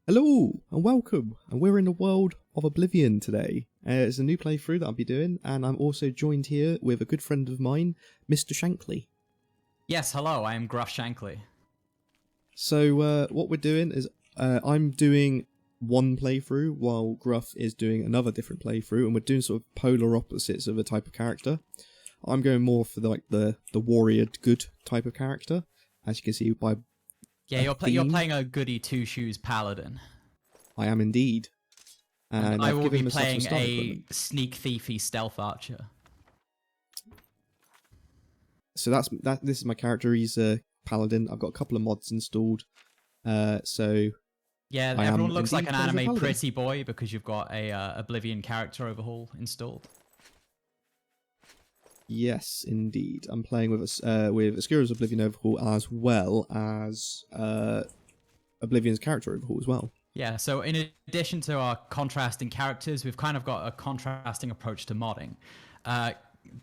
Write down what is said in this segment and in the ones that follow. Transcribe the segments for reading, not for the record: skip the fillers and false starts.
Hello and welcome, and we're in the world of Oblivion today. It's a new playthrough that I'll be doing, and I'm also joined here with a good friend of mine, Mr. Shankly. Yes, hello, I am Gruff Shankly. So what we're doing is I'm doing one playthrough while Gruff is doing another different playthrough, and we're doing sort of polar opposites of a type of character. I'm going more for the warrior good type of character, as you can see by Yeah, you're playing a goody two-shoes paladin. I am indeed. And I I've will given be myself some playing start a equipment. sneak thiefy stealth archer. So this is my character. He's a paladin. I've got a couple of mods installed. So Yeah, I everyone am looks like indeed an playing as a anime paladin. pretty boy because you've got a Oblivion character overhaul installed. Yes, indeed. I'm playing with Ascura's Oblivion overhaul as well as Oblivion's character overhaul as well. Yeah, so in addition to our contrasting characters, we've kind of got a contrasting approach to modding. I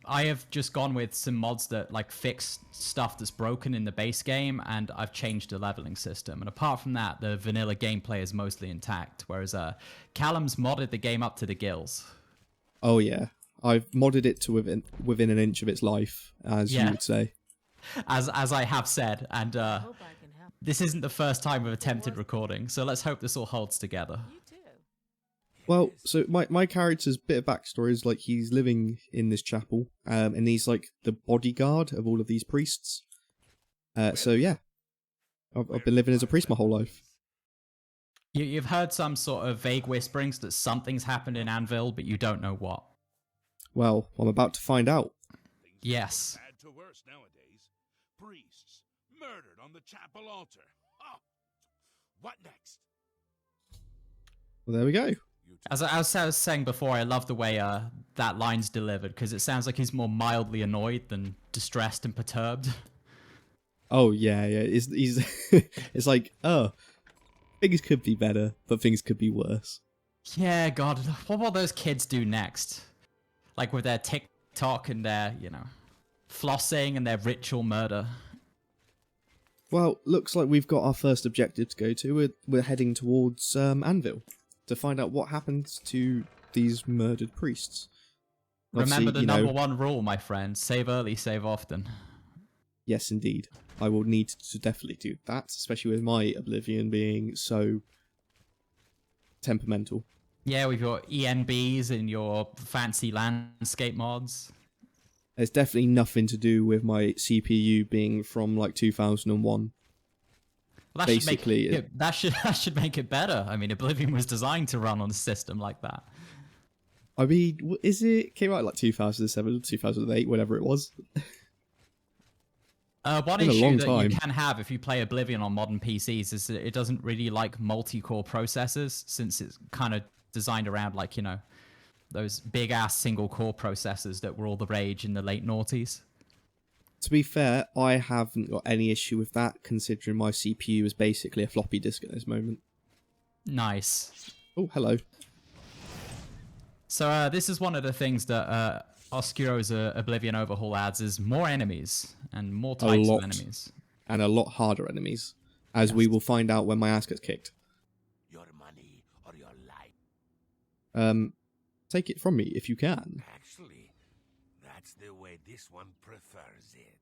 have just gone with some mods that like fix stuff that's broken in the base game, and I've changed the leveling system. And apart from that, the vanilla gameplay is mostly intact, whereas Callum's modded the game up to the gills. Oh yeah, I've modded it to within an inch of its life, as you would say. As I have said, and this isn't the first time we've attempted recording, so let's hope this all holds together. Well, so my character's bit of backstory is like he's living in this chapel, and he's like the bodyguard of all of these priests. So yeah, I've been living as a priest my whole life. You've heard some sort of vague whisperings that something's happened in Anvil, but you don't know what. Well, I'm about to find out. Yes. Bad to worse nowadays. Priests murdered on the chapel altar. Oh, what next? Well, there we go. As I was saying before, I love the way that line's delivered, because it sounds like he's more mildly annoyed than distressed and perturbed. Oh yeah. He's it's like, oh, things could be better, but things could be worse. Yeah, God, what will those kids do next? Like with their TikTok and their, flossing and their ritual murder. Well, looks like we've got our first objective to go to. We're heading towards Anvil to find out what happens to these murdered priests. Remember the number one rule, my friend. Save early, save often. Yes, indeed. I will need to definitely do that, especially with my Oblivion being so temperamental. Yeah, with your ENBs and your fancy landscape mods. There's definitely nothing to do with my CPU being from like 2001. Well, that should make it better. I mean, Oblivion was designed to run on a system like that. I mean, came out like 2007, 2008, whatever it was. One issue that you can have if you play Oblivion on modern PCs is that it doesn't really like multi-core processors, since it's kind of designed around like, those big-ass single-core processors that were all the rage in the late noughties. To be fair, I haven't got any issue with that, considering my CPU is basically a floppy disk at this moment. Nice. Oh, hello. So this is one of the things that Oscuro's Oblivion overhaul adds, is more enemies and more types of enemies. And a lot harder enemies, as we will find out when my ass gets kicked. Your money or your life? Take it from me if you can. Actually, that's the way this one prefers it.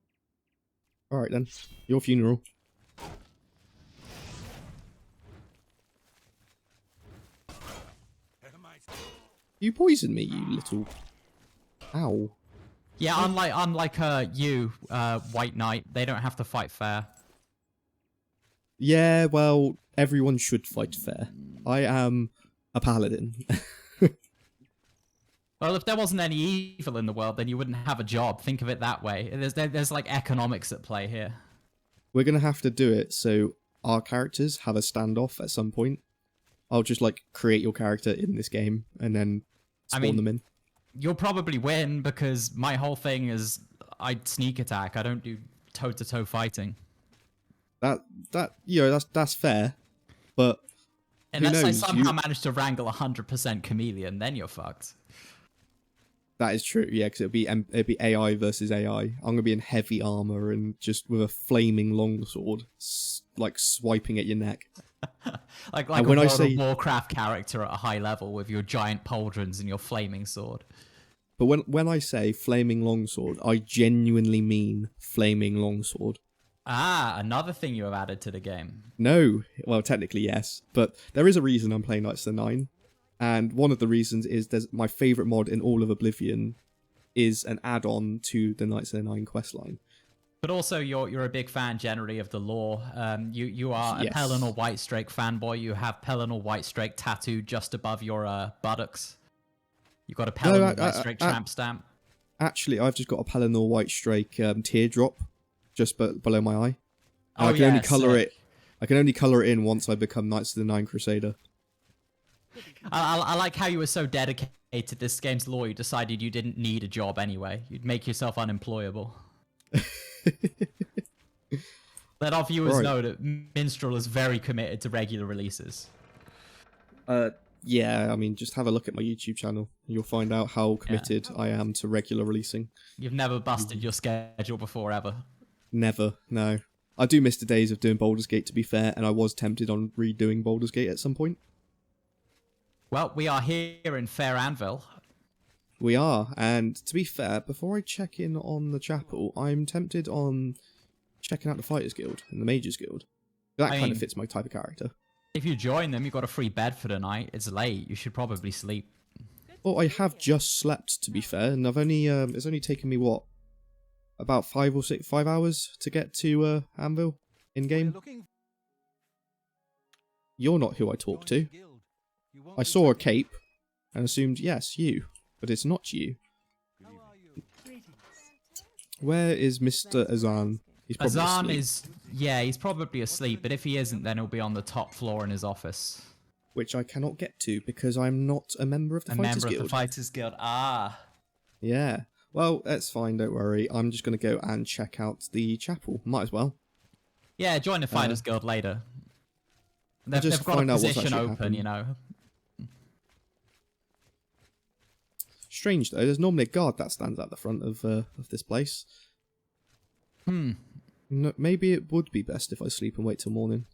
Alright then, your funeral. You poisoned me, you little... Ow. Yeah, unlike you, White Knight, they don't have to fight fair. Yeah, well, everyone should fight fair. I am a paladin. Well, if there wasn't any evil in the world, then you wouldn't have a job. Think of it that way. There's like economics at play here. We're gonna have to do it so our characters have a standoff at some point. I'll just like create your character in this game and then spawn them in. You'll probably win because my whole thing is I sneak attack. I don't do toe-to-toe fighting. That's fair, but unless I somehow manage to wrangle 100% chameleon, then you're fucked. That is true, yeah, because it'd be AI versus AI. I'm gonna be in heavy armor and just with a flaming longsword, like swiping at your neck. like And a when I World say- of Warcraft character at a high level with your giant pauldrons and your flaming sword. But when I say flaming longsword, I genuinely mean flaming longsword. Ah, another thing you have added to the game. No, well, technically yes, but there is a reason I'm playing Knights of the Nine, and one of the reasons is there's my favourite mod in all of Oblivion is an add-on to the Knights of the Nine questline. But also, you're a big fan generally of the lore. You are a Yes. Pelennor Whitestrake fanboy. You have Pelennor Whitestrake tattooed just above your buttocks. You got a Pelennor Whitestrake tramp stamp. Actually, I've just got a Pelennor Whitestrake teardrop just below my eye. And Oh, I can only yeah, colour sick. it. I can only colour it in once I become Knights of the Nine Crusader. I like how you were so dedicated to this game's lore. You decided you didn't need a job anyway. You'd make yourself unemployable. Let our viewers Right. know that Minstrel is very committed to regular releases. Yeah, I mean, just have a look at my YouTube channel. You'll find out how committed I am to regular releasing. You've never busted your schedule before, ever. Never, no. I do miss the days of doing Baldur's Gate, to be fair, and I was tempted on redoing Baldur's Gate at some point. Well, we are here in Fair Anvil. We are, and to be fair, before I check in on the chapel, I'm tempted on checking out the Fighters Guild and the Mages Guild. That kind of fits my type of character. If you join them, you've got a free bed for the night. It's late. You should probably sleep. Well, I have just slept, to be fair, and I've only it's only taken me what, about 5 hours to get to Anvil in game. You're not who I talk to. I saw a cape and assumed yes, you, but it's not you. Where is Mr. Azan? He's probably Azan asleep, he's probably asleep, but if he isn't, then he'll be on the top floor in his office. which I cannot get to because I'm not a member of the Fighters Guild. Of the Fighters Guild. Ah. Yeah. Well, that's fine, don't worry. I'm just going to go and check out the chapel. Might as well. Yeah, join the Fighters Guild later. They've just got a find out what's position actually open, happened. you know. Strange, though. There's normally a guard that stands at the front of this place. No, maybe it would be best if I sleep and wait till morning.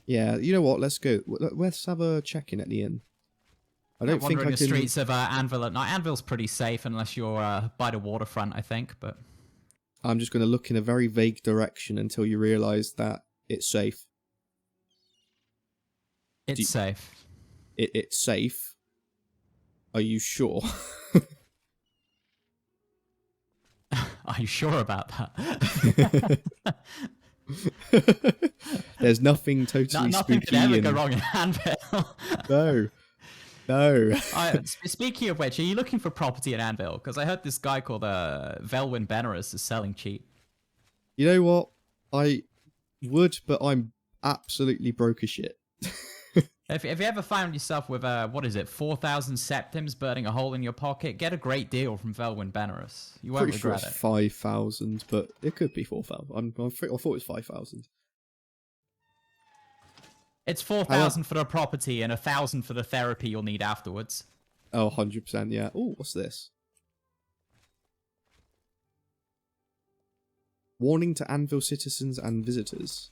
Yeah, you know what? Let's go. Let's have a check-in at the inn. I don't think I Wandering can... the streets of Anvil at night. Anvil's pretty safe unless you're by the waterfront, I think, but... I'm just going to look in a very vague direction until you realise that it's safe. It's safe. It's safe? Are you sure? Are you sure about that? There's nothing totally Nothing spooky could ever go and... wrong in Anvil. No. Speaking of which, are you looking for property in Anvil? Because I heard this guy called Velwyn Benerus is selling cheap. You know what? I would, but I'm absolutely broke as shit. If you ever found yourself with 4,000 septims burning a hole in your pocket, get a great deal from Velwyn Benerus. You won't Pretty sure regret it's it. 5,000, but it could be 4,000. I thought it was 5,000. It's 4,000 for the property and 1,000 for the therapy you'll need afterwards. Oh, 100%, yeah. Oh, what's this? Warning to Anvil citizens and visitors.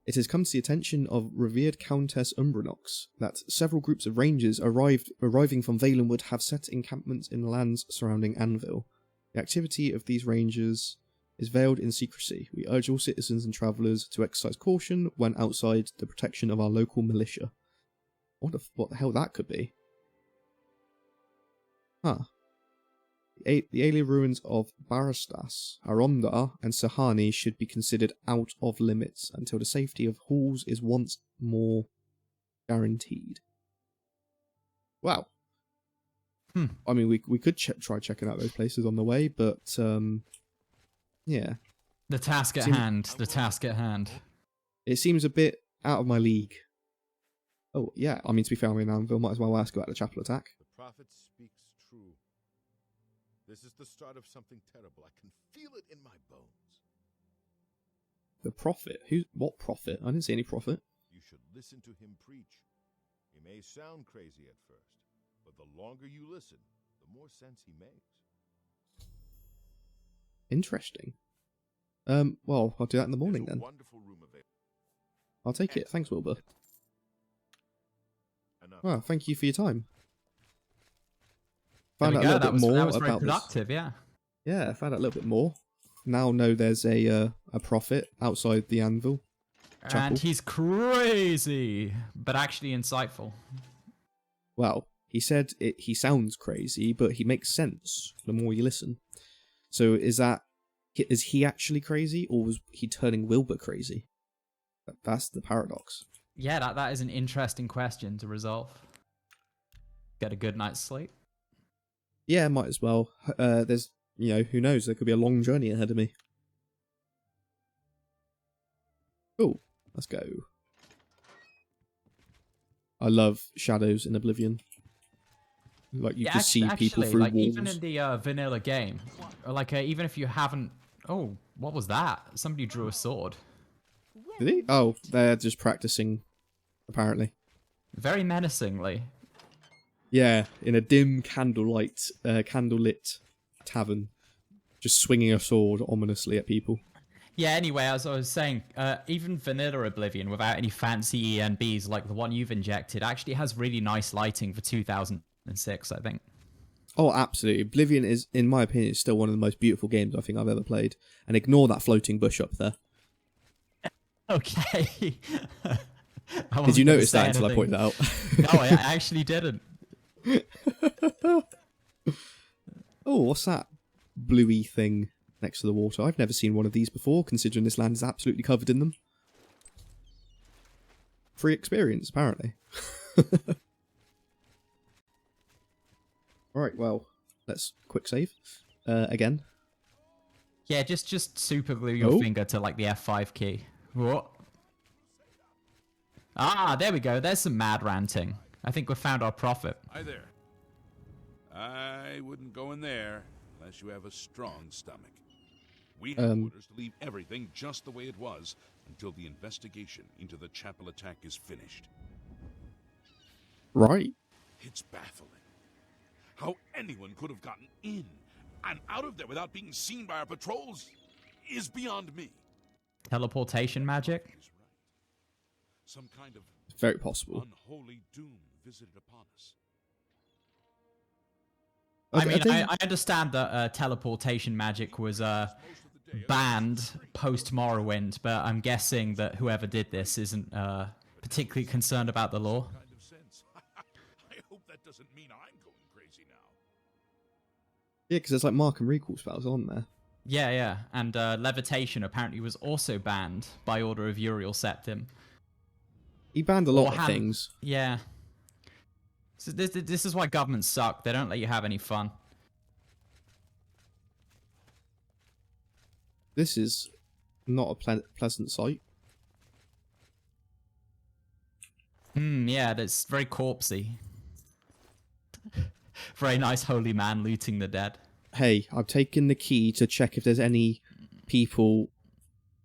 It has come to the attention of revered Countess Umbranox that several groups of rangers arriving from Valenwood have set encampments in lands surrounding Anvil. The activity of these rangers is veiled in secrecy. We urge all citizens and travellers to exercise caution when outside the protection of our local militia. What the hell that could be? Huh. The alien ruins of Barastas, Arondar, and Sahani should be considered out of limits until the safety of halls is once more guaranteed. Wow. I mean, we could try checking out those places on the way, but yeah. The task at hand. The task at hand. It seems a bit out of my league. Oh, yeah. I mean, to be fair, I'm in Anvil. Might as well ask about the chapel attack. The prophet speaks true. This is the start of something terrible. I can feel it in my bones. The prophet? What prophet? I didn't see any prophet. You should listen to him preach. He may sound crazy at first, but the longer you listen, the more sense he makes. Interesting. Well, I'll do that in the morning There's a then. wonderful room available. I'll take it. Thanks, Wilbur. Enough. Well, thank you for your time. There Found we out a go. little bit more That was very about this. productive. Yeah. Yeah, I found out a little bit more. Now know there's a prophet outside the Anvil chapel. And he's crazy, but actually insightful. Well, he said he sounds crazy, but he makes sense the more you listen. So is he actually crazy, or was he turning Wilbur crazy? That's the paradox. Yeah, that is an interesting question to resolve. Get a good night's sleep. Yeah, might as well. There's, who knows? There could be a long journey ahead of me. Cool. Let's go. I love shadows in Oblivion. Like, you can see people through like, walls. even in the vanilla game, or like, even if you haven't... Oh, what was that? Somebody drew a sword. Did he? Oh, they're just practicing, apparently. Very menacingly. Yeah, in a dim candlelit tavern, just swinging a sword ominously at people. Yeah, anyway, as I was saying, even vanilla Oblivion, without any fancy ENBs like the one you've injected, actually has really nice lighting for 2006, I think. Oh, absolutely. Oblivion is, in my opinion, still one of the most beautiful games I think I've ever played. And ignore that floating bush up there. Okay. Did you notice that until I pointed it out? No, I actually didn't. Oh, what's that bluey thing next to the water? I've never seen one of these before, considering this land is absolutely covered in them. Free experience, apparently. Alright, well, let's quick save. Again. Yeah, just super glue your finger to like the F5 key. What? Ah, there we go. There's some mad ranting. I think we've found our prophet. Hi there. I wouldn't go in there unless you have a strong stomach. We have orders to leave everything just the way it was until the investigation into the chapel attack is finished. Right. It's baffling. How anyone could have gotten in and out of there without being seen by our patrols is beyond me. Teleportation magic? He's right. Some kind of Very possible. unholy doom visited upon us. I understand that teleportation magic was banned post Morrowind, but I'm guessing that whoever did this isn't particularly concerned about the law. Kind of sense. I hope that doesn't mean I'm going crazy now. Yeah, because there's like mark and recall spells on there. Yeah, and levitation apparently was also banned by order of Uriel Septim. He banned a lot of things. Yeah. So this is why governments suck. They don't let you have any fun. This is not a pleasant sight. Yeah, that's very corpsey. Very nice holy man looting the dead. Hey, I've taken the key to check if there's any people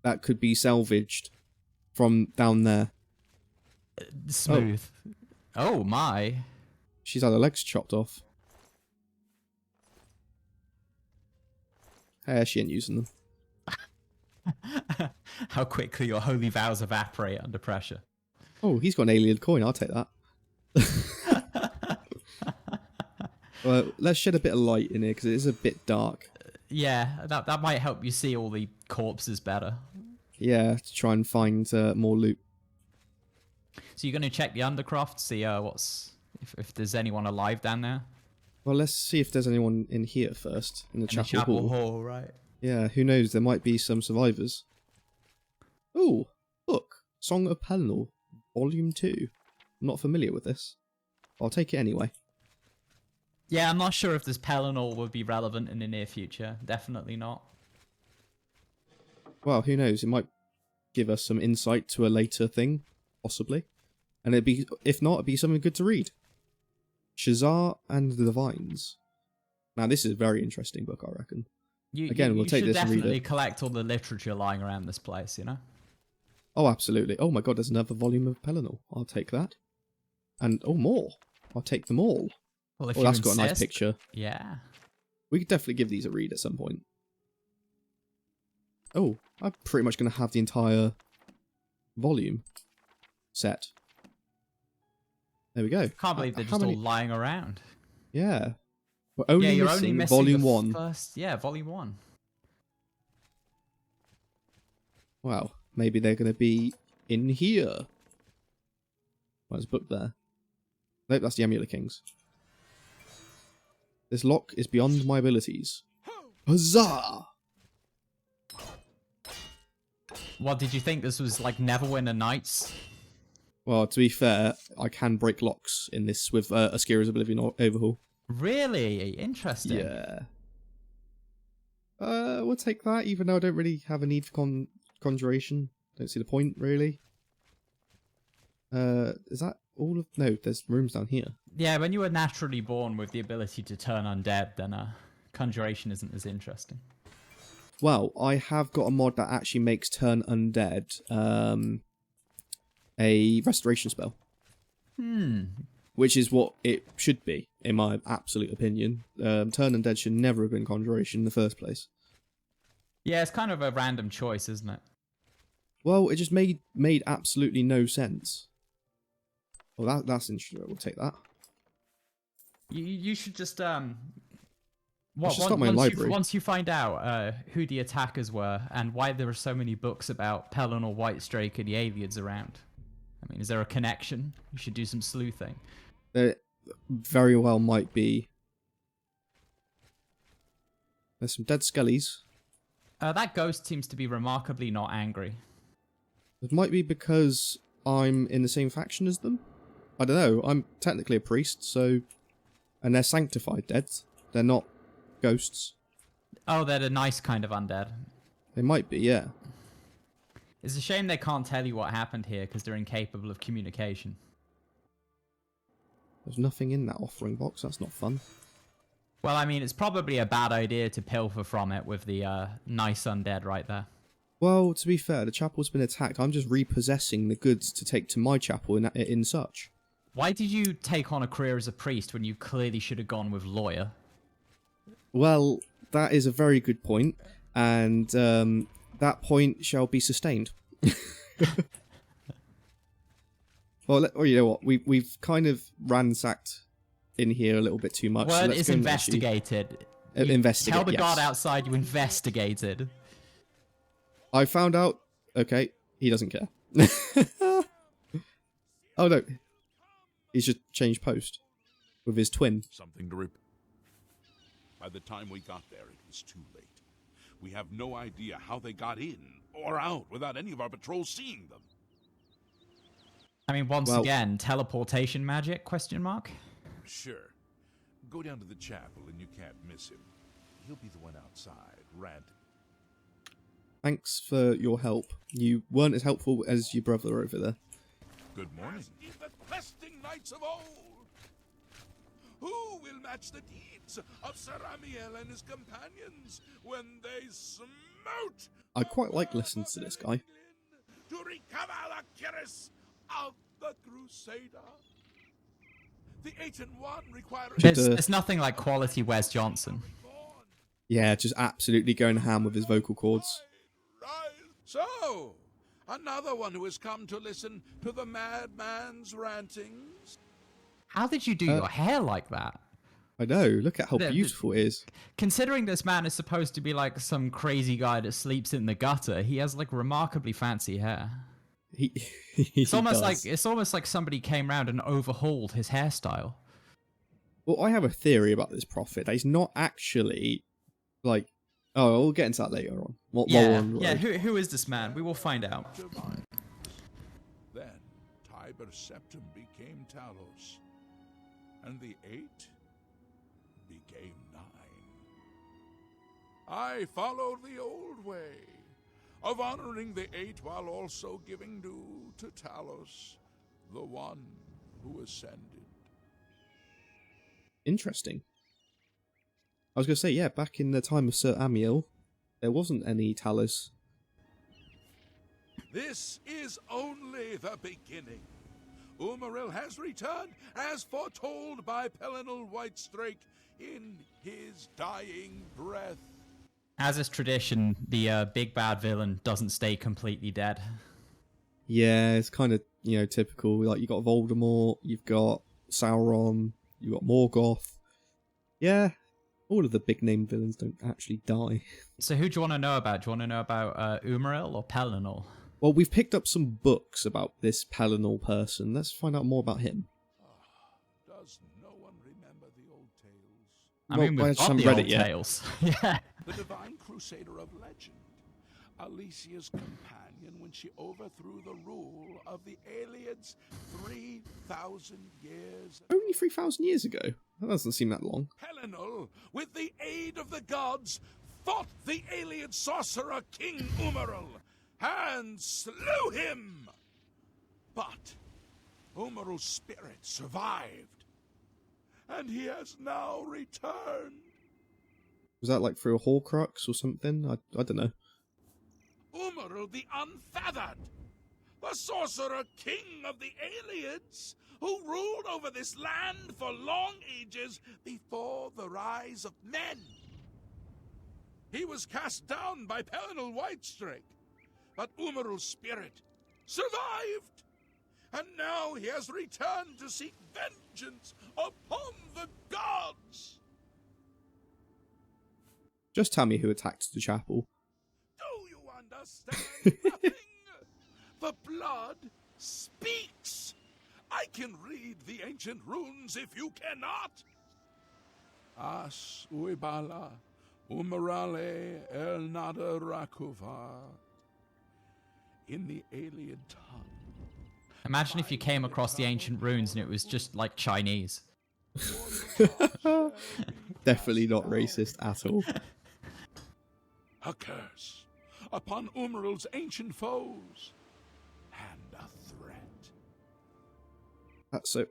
that could be salvaged from down there. Smooth. Oh my. She's had her legs chopped off. Hey, she ain't using them. How quickly your holy vows evaporate under pressure. Oh, he's got an alien coin. I'll take that. Well, let's shed a bit of light in here because it is a bit dark. Yeah, that might help you see all the corpses better. Yeah, to try and find more loot. So you're going to check the undercroft, see if there's anyone alive down there? Well, let's see if there's anyone in here first, in the chapel hall. Right. Yeah, who knows, there might be some survivors. Ooh, look, Song of Paladin, Volume 2. I'm not familiar with this. I'll take it anyway. Yeah, I'm not sure if this Pelennor would be relevant in the near future. Definitely not. Well, who knows, it might give us some insight to a later thing, possibly. And it'd be, if not, it'd be something good to read. Shazar and the Divines. Now, this is a very interesting book, I reckon. We'll take this and read it. You should definitely collect all the literature lying around this place, you know? Oh, absolutely. Oh my god, there's another volume of Pelennor. I'll take that. And, oh, more. I'll take them all. Well, if that's got a nice picture. Yeah. We could definitely give these a read at some point. Oh, I'm pretty much going to have the entire volume set. There we go. Can't believe they're just all lying around. Yeah. We're only you're missing, only missing volume the 1. Volume 1. Wow. Maybe they're going to be in here. Well, there's a book there. Nope, that's the Amulet of Kings. This lock is beyond my abilities. Huzzah! What, did you think this was like Neverwinter Nights? Well, to be fair, I can break locks in this with Askira's Oblivion overhaul. Really? Interesting. Yeah. We'll take that, even though I don't really have a need for conjuration. Don't see the point, really. Is that all of... No, there's rooms down here. Yeah, when you were naturally born with the ability to turn undead, then conjuration isn't as interesting. Well, I have got a mod that actually makes turn undead a restoration spell. Which is what it should be, in my absolute opinion. Turn undead should never have been conjuration in the first place. Yeah, it's kind of a random choice, isn't it? Well, it just made absolutely no sense. Well, that's interesting. We'll take that. You should just once you find out who the attackers were and why there are so many books about Paladin or Whitestrake and the aliens around. I mean, is there a connection? You should do some sleuthing. There very well might be. There's some dead skellies. That ghost seems to be remarkably not angry. It might be because I'm in the same faction as them. I don't know. I'm technically a priest, so... And they're sanctified dead. They're not ghosts. Oh, they're the nice kind of undead. They might be, yeah. It's a shame they can't tell you what happened here because they're incapable of communication. There's nothing in that offering box. That's not fun. Well, I mean, it's probably a bad idea to pilfer from it with the nice undead right there. Well, to be fair, the chapel's been attacked. I'm just repossessing the goods to take to my chapel in such. Why did you take on a career as a priest when you clearly should have gone with lawyer? Well, that is a very good point, and that point shall be sustained. Well, or you know what? We've kind of ransacked in here a little bit too much. Word so is investigated. Investigate. Tell the yes. guard outside you investigated. I found out. Okay, he doesn't care. Oh no, he's just changed post with his twin. Something to rip. By the time we got there, it was too late. We have no idea how they got in or out without any of our patrols seeing them. I mean, once again, teleportation magic? Question mark. Sure. Go down to the chapel and you can't miss him. He'll be the one outside, ranting. Thanks for your help. You weren't as helpful as your brother over there. Good morning. The questing knights of old. Who will match the deeds of Sir Amiel and his companions when they smote? I quite like listening to this guy. To recover the cuirass of the Crusader. The 8-1 requires... There's nothing like quality Wes Johnson. Yeah, just absolutely going ham with his vocal cords. So, another one who has come to listen to the madman's rantings. How did you do your hair like that? I know, look at how beautiful it is. Considering this man is supposed to be like some crazy guy that sleeps in the gutter, he has like remarkably fancy hair. It's almost like somebody came round and overhauled his hairstyle. Well, I have a theory about this prophet. He's not actually like... Oh, we'll get into that later on. Who is this man? We will find out. Then Tiber Septim became Talos, and the 8 became 9. I followed the old way of honoring the 8 while also giving due to Talos, the one who ascended. Interesting. I was going to say, yeah, back in the time of Sir Amiel, there wasn't any Talos. This is only the beginning. Umaril has returned, as foretold by Pelinal Whitestrake in his dying breath. As is tradition, the big bad villain doesn't stay completely dead. Yeah, it's kind of, typical. Like, you got Voldemort, you've got Sauron, you've got Morgoth. Yeah, all of the big name villains don't actually die. So who do you want to know about? Do you want to know about Umaril or Pelinal? Well, we've picked up some books about this Pelinal person. Let's find out more about him. Does no one remember the old tales? I mean, we've got the old tales. Yeah. The divine crusader of legend, Alicia's companion when she overthrew the rule of the Aliens 3,000 years ago. Only 3,000 years ago? That doesn't seem that long. Pelinal, with the aid of the gods, fought the alien sorcerer King Umaril and slew him. But Umaril's spirit survived, and he has now returned. Was that like through a Horcrux or something? I don't know. Umaril the Unfeathered, the sorcerer king of the aliens, who ruled over this land for long ages before the rise of men. He was cast down by Pelinal Whitestrake, but Umaril's spirit survived, and now he has returned to seek vengeance upon the gods. Just tell me who attacked the chapel. Do you understand nothing? The blood speaks. I can read the ancient runes if you cannot. As uibala, umarale el nada rakuva. In the alien tongue. Imagine if you came across the ancient runes and it was just like Chinese. Definitely not racist at all. A curse upon Umaril's ancient foes, and a threat.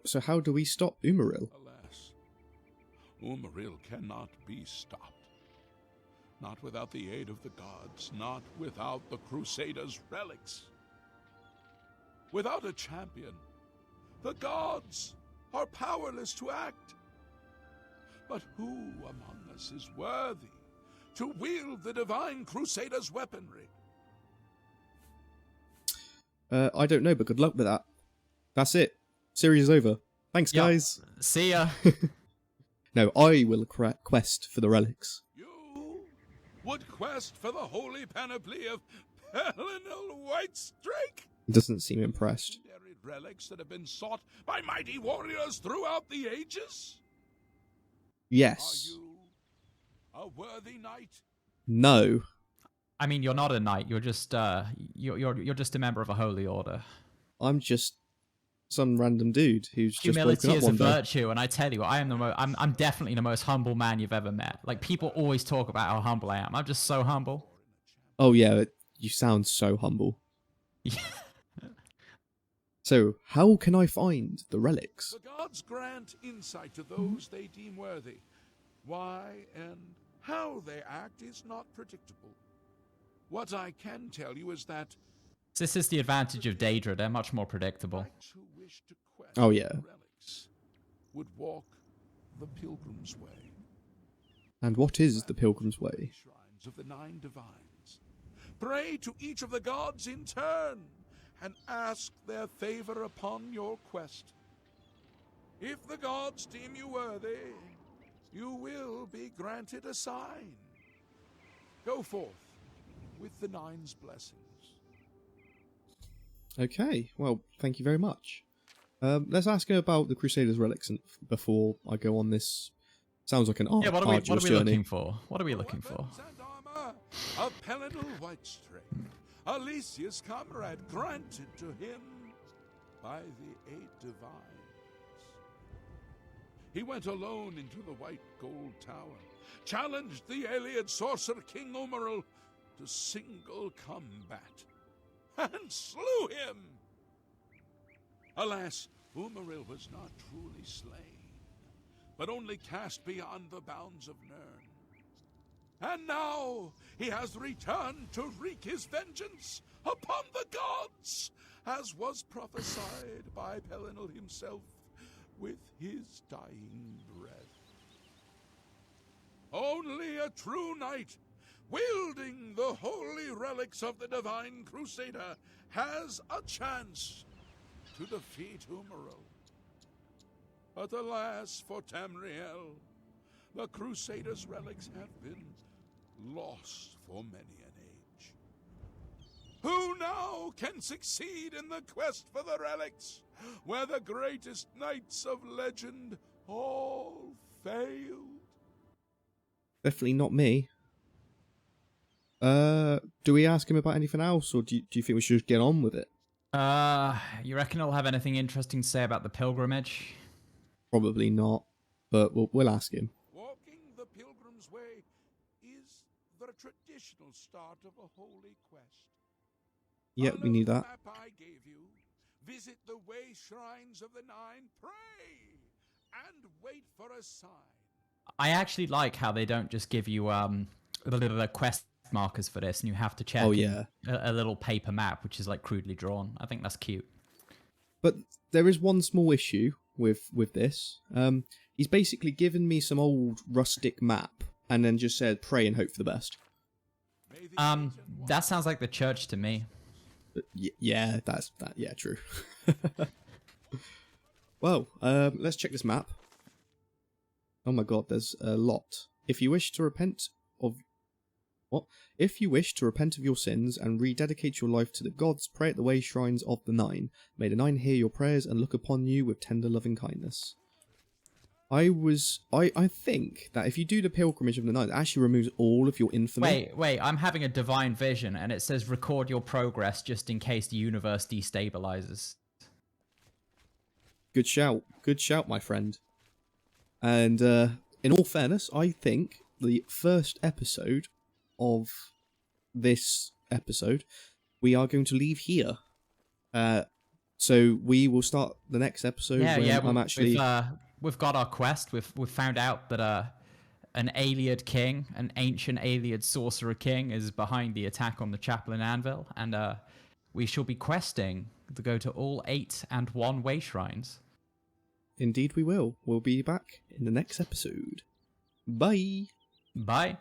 So how do we stop Umaril? Alas, Umaril cannot be stopped. Not without the aid of the gods, not without the Crusaders' relics. Without a champion, the gods are powerless to act. But who among us is worthy to wield the divine Crusaders' weaponry? I don't know, but good luck with that. That's it. Series is over. Thanks, Yep. guys. See ya. No, I will quest for the relics. You would quest for the holy panoply of Pelinal Whitestrake? He doesn't seem impressed. Legendary relics that have been sought by mighty warriors throughout the ages? Yes. Are you a worthy knight? No. I mean, you're not a knight. You're just you're just a member of a holy order. I'm just some random dude who's just Humility woken up is a one day. virtue, and I tell you, I'm definitely the most humble man you've ever met. Like, people always talk about how humble I am. I'm just so humble. Oh yeah, you sound so humble. So, how can I find the relics? The gods grant insight to those they deem worthy. Why and how they act is not predictable. What I can tell you is that This is the advantage of Daedra. They're much more predictable. knights who wish to quest Oh, yeah. relics would walk the Pilgrim's Way. And what is the Pilgrim's Way? Shrines of the 9 divines. Pray to each of the gods in turn and ask their favor upon your quest. If the gods deem you worthy, you will be granted a sign. Go forth with the 9's blessings. Okay, well, thank you very much. Let's ask her about the Crusaders' relics before I go on this. Sounds like an Yeah, what are we journey. looking for? What are we looking for? Weapons and armor of Pelinal Whitestrake, Alicia's comrade, granted to him by the 8 divines. He went alone into the White Gold Tower, challenged the alien sorcerer King Umaril to single combat, and slew him. Alas, Umaril was not truly slain, but only cast beyond the bounds of Nirn. And now he has returned to wreak his vengeance upon the gods, as was prophesied by Pelinal himself with his dying breath. Only a true knight wielding the holy relics of the Divine Crusader, has a chance to defeat Umaril. But alas for Tamriel, the Crusader's relics have been lost for many an age. Who now can succeed in the quest for the relics, where the greatest knights of legend all failed? Definitely not me. Do we ask him about anything else, or do you think we should just get on with it? You reckon he'll have anything interesting to say about the pilgrimage? Probably not, but we'll ask him. Walking the pilgrim's way is the traditional start of a holy quest. Yeah, we knew that. Map I gave you. Visit the way shrines of the Nine, pray, and wait for a sign. I actually like how they don't just give you the quest markers for this, and you have to check a little paper map, which is like crudely drawn. I think that's cute. But there is one small issue with this. He's basically given me some old rustic map and then just said pray and hope for the best. That sounds like the church to me. Yeah, that's that. Yeah, true. Well, let's check this map. Oh my god, there's a lot. If you wish to repent of your sins and rededicate your life to the gods, pray at the way shrines of the Nine. May the Nine hear your prayers and look upon you with tender loving kindness. I think that if you do the pilgrimage of the Nine, it actually removes all of your infamy. Wait, I'm having a divine vision, and it says record your progress just in case the universe destabilizes. Good shout, my friend. And in all fairness, I think the first episode of this episode, we are going to leave here. So we will start the next episode. I'm actually. We've got our quest. We've found out that an Ayleid king, an ancient Ayleid sorcerer king, is behind the attack on the chapel in Anvil, and we shall be questing to go to all 8 and 1 way shrines. Indeed we will. We'll be back in the next episode. Bye. Bye.